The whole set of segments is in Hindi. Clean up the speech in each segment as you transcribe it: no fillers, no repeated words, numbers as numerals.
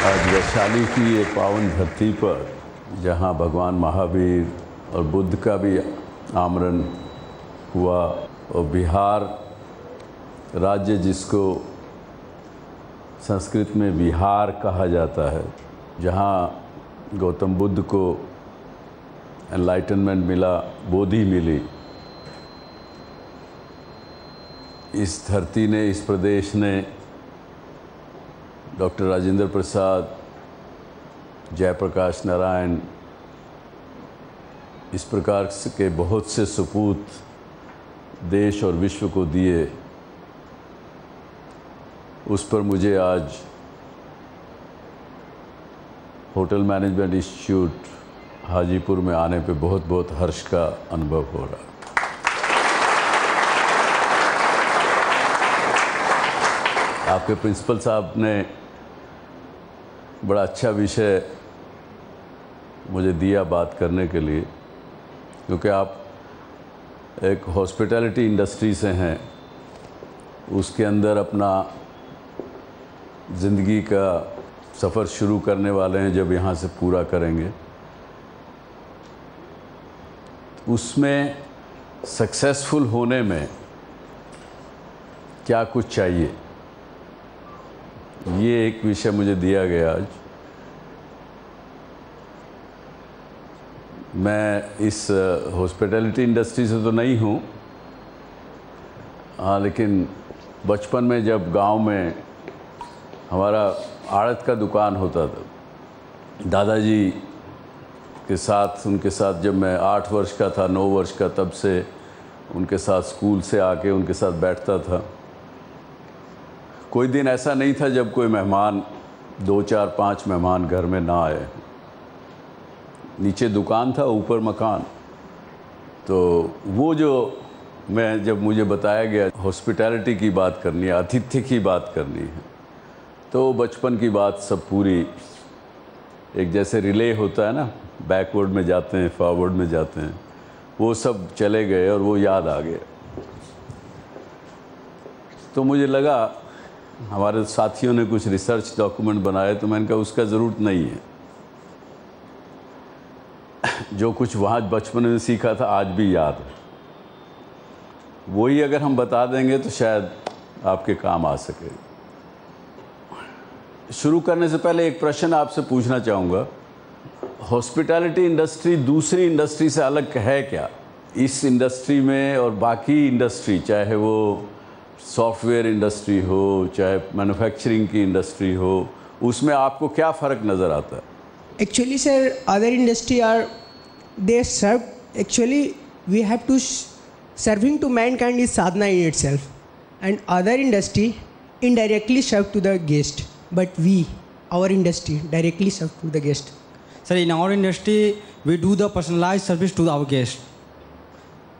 आज वैशाली की ये पावन धरती पर, जहाँ भगवान महावीर और बुद्ध का भी आमरण हुआ, और बिहार राज्य जिसको संस्कृत में बिहार कहा जाता है, जहाँ गौतम बुद्ध को एनलाइटनमेंट मिला, बोधि मिली, इस धरती ने, इस प्रदेश ने डॉक्टर राजेंद्र प्रसाद, जयप्रकाश नारायण, इस प्रकार के बहुत से सपूत देश और विश्व को दिए। उस पर मुझे आज होटल मैनेजमेंट इंस्टीट्यूट हाजीपुर में आने पे बहुत बहुत हर्ष का अनुभव हो रहा है। आपके प्रिंसिपल साहब ने बड़ा अच्छा विषय मुझे दिया बात करने के लिए, क्योंकि आप एक हॉस्पिटैलिटी इंडस्ट्री से हैं, उसके अंदर अपना ज़िंदगी का सफ़र शुरू करने वाले हैं। जब यहाँ से पूरा करेंगे, उसमें सक्सेसफुल होने में क्या कुछ चाहिए, ये एक विषय मुझे दिया गया आज। मैं इस हॉस्पिटैलिटी इंडस्ट्री से तो नहीं हूँ, हाँ, लेकिन बचपन में जब गांव में हमारा आड़त का दुकान होता था, दादाजी के साथ, उनके साथ जब मैं 8 वर्ष का था, 9 वर्ष का, तब से उनके साथ स्कूल से आके उनके साथ बैठता था। कोई दिन ऐसा नहीं था जब कोई मेहमान, 2, 4, 5 मेहमान घर में ना आए। नीचे दुकान था, ऊपर मकान। तो वो जो मैं, जब मुझे बताया गया हॉस्पिटैलिटी की बात करनी है, आतिथ्य की बात करनी है, तो बचपन की बात सब पूरी एक जैसे रिले होता है ना, बैकवर्ड में जाते हैं, फॉरवर्ड में जाते हैं, वो सब चले गए और वो याद आ गया। तो मुझे लगा, हमारे साथियों ने कुछ रिसर्च डॉक्यूमेंट बनाए, तो मैंने कहा उसका ज़रूरत नहीं है। जो कुछ वहाँ बचपन में सीखा था आज भी याद है, वही अगर हम बता देंगे तो शायद आपके काम आ सके। शुरू करने से पहले एक प्रश्न आपसे पूछना चाहूँगा, हॉस्पिटैलिटी इंडस्ट्री दूसरी इंडस्ट्री से अलग है क्या? इस इंडस्ट्री में और बाकी इंडस्ट्री, चाहे वो सॉफ्टवेयर इंडस्ट्री हो, चाहे मैन्युफैक्चरिंग की इंडस्ट्री हो, उसमें आपको क्या फ़र्क नज़र आता है? Actually, sir, other industry are, they serve, actually we have to serving to mankind is sadhana in itself, and other industry indirectly serve to the guest, but we, our industry, directly serve to the guest. Sir, in our industry we do the personalized service to our guest.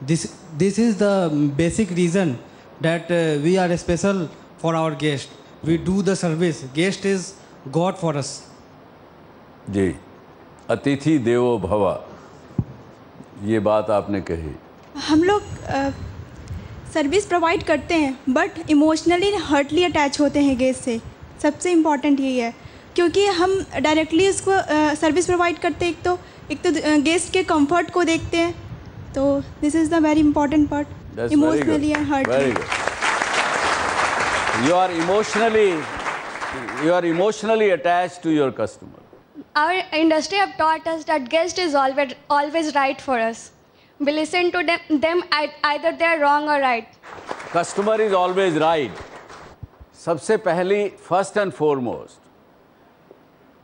This is the basic reason that we are special for our guest. We do the service. Guest is God for us. जी, अतिथि देवो भव, ये बात आपने कही। हम लोग सर्विस प्रोवाइड करते हैं, बट इमोशनली हार्टली अटैच होते हैं गेस्ट से। सबसे इम्पॉर्टेंट यही है, क्योंकि हम डायरेक्टली उसको सर्विस प्रोवाइड करते हैं, एक तो गेस्ट के कंफर्ट को देखते हैं, तो this is the very important part, emotionally and heartly. You are emotionally attached to your customer. Our industry have taught us that guest is always right for us. We listen to them either they are wrong or right. Customer is always right. सबसे पहली, फर्स्ट एंड फॉरमोस्ट,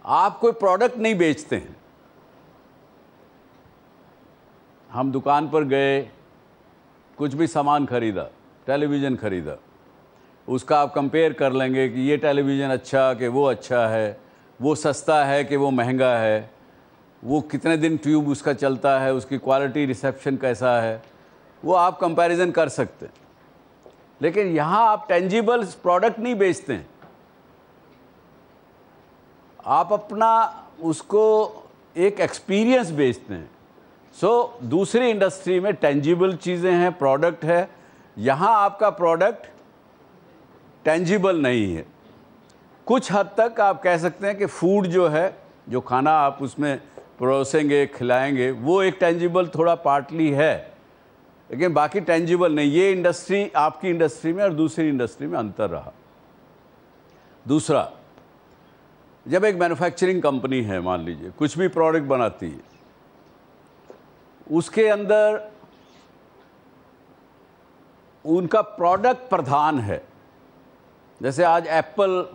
आप कोई प्रोडक्ट नहीं बेचते हैं। हम दुकान पर गए, कुछ भी सामान खरीदा, टेलीविज़न खरीदा, उसका आप कंपेयर कर लेंगे कि ये टेलीविज़न अच्छा कि वो अच्छा है, वो सस्ता है कि वो महंगा है, वो कितने दिन ट्यूब उसका चलता है, उसकी क्वालिटी, रिसेप्शन कैसा है, वो आप कंपैरिजन कर सकते हैं। लेकिन यहाँ आप टेंजिबल प्रोडक्ट नहीं बेचते हैं, आप अपना उसको एक एक्सपीरियंस बेचते हैं। दूसरी इंडस्ट्री में टेंजिबल चीज़ें हैं, प्रोडक्ट है, यहाँ आपका प्रोडक्ट टेंजिबल नहीं है। कुछ हद तक आप कह सकते हैं कि फूड जो है, जो खाना आप उसमें परोसेंगे, खिलाएंगे, वो एक टेंजिबल थोड़ा पार्टली है, लेकिन बाकी टेंजिबल नहीं। ये इंडस्ट्री, आपकी इंडस्ट्री में और दूसरी इंडस्ट्री में अंतर रहा। दूसरा, जब एक मैन्युफैक्चरिंग कंपनी है, मान लीजिए कुछ भी प्रोडक्ट बनाती है, उसके अंदर उनका प्रोडक्ट प्रधान है। जैसे आज एप्पल,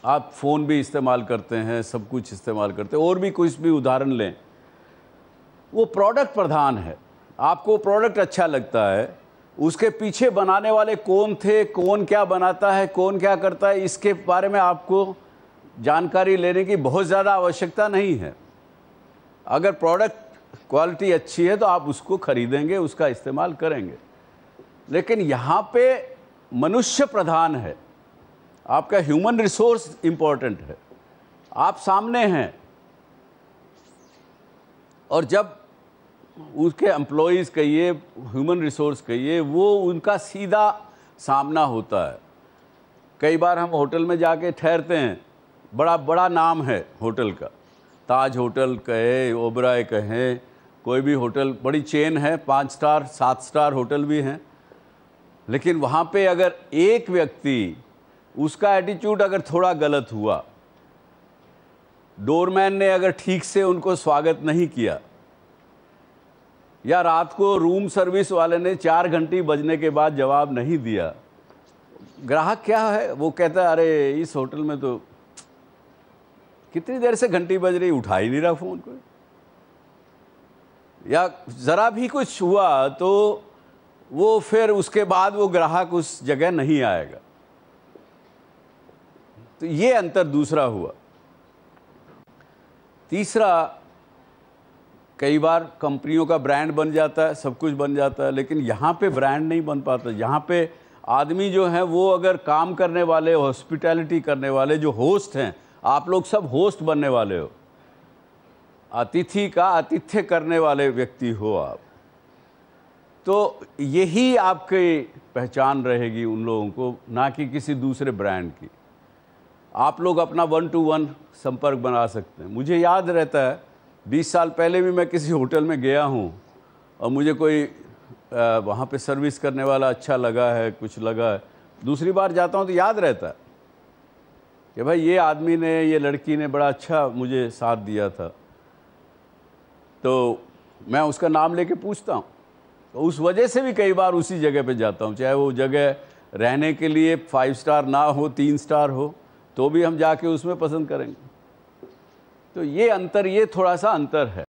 आप फ़ोन भी इस्तेमाल करते हैं, सब कुछ इस्तेमाल करते हैं, और भी कुछ भी उदाहरण लें, वो प्रोडक्ट प्रधान है। आपको प्रोडक्ट अच्छा लगता है, उसके पीछे बनाने वाले कौन थे, कौन क्या बनाता है, कौन क्या करता है, इसके बारे में आपको जानकारी लेने की बहुत ज़्यादा आवश्यकता नहीं है। अगर प्रोडक्ट क्वालिटी अच्छी है तो आप उसको खरीदेंगे, उसका इस्तेमाल करेंगे। लेकिन यहाँ पे मनुष्य प्रधान है, आपका ह्यूमन रिसोर्स इम्पोर्टेंट है। आप सामने हैं, और जब उसके एम्प्लॉयज़ कहिए, ह्यूमन रिसोर्स कहिए, वो उनका सीधा सामना होता है। कई बार हम होटल में जाके ठहरते हैं, बड़ा बड़ा नाम है होटल का, ताज होटल कहे, ओबराय कहें, कोई भी होटल, बड़ी चेन है, 5 स्टार 7 स्टार होटल भी हैं। लेकिन वहाँ पे अगर एक व्यक्ति, उसका एटीट्यूड अगर थोड़ा गलत हुआ, डोरमैन ने अगर ठीक से उनको स्वागत नहीं किया, या रात को रूम सर्विस वाले ने 4 घंटे बजने के बाद जवाब नहीं दिया, ग्राहक क्या है, वो कहता है अरे इस होटल में तो कितनी देर से घंटी बज रही, उठा ही नहीं रहा फ़ोन को। या ज़रा भी कुछ हुआ तो वो फिर उसके बाद वो ग्राहक उस जगह नहीं आएगा। तो ये अंतर दूसरा हुआ। तीसरा, कई बार कंपनियों का ब्रांड बन जाता है, सब कुछ बन जाता है, लेकिन यहाँ पे ब्रांड नहीं बन पाता। यहाँ पे आदमी जो है वो अगर काम करने वाले, हॉस्पिटैलिटी करने वाले, जो होस्ट हैं, आप लोग सब होस्ट बनने वाले हो, अतिथि का आतिथ्य करने वाले व्यक्ति हो आप, तो यही आपकी पहचान रहेगी उन लोगों को, ना कि किसी दूसरे ब्रांड की। आप लोग अपना 1 to 1 संपर्क बना सकते हैं। मुझे याद रहता है 20 साल पहले भी मैं किसी होटल में गया हूँ और मुझे कोई वहाँ पे सर्विस करने वाला अच्छा लगा है, कुछ लगा है, दूसरी बार जाता हूँ तो याद रहता है कि भाई ये आदमी ने, ये लड़की ने बड़ा अच्छा मुझे साथ दिया था, तो मैं उसका नाम लेके पूछता हूँ। तो उस वजह से भी कई बार उसी जगह पे जाता हूँ, चाहे वो जगह रहने के लिए 5 स्टार ना हो, 3 स्टार हो, तो भी हम जाके उसमें पसंद करेंगे। तो ये अंतर, ये थोड़ा सा अंतर है।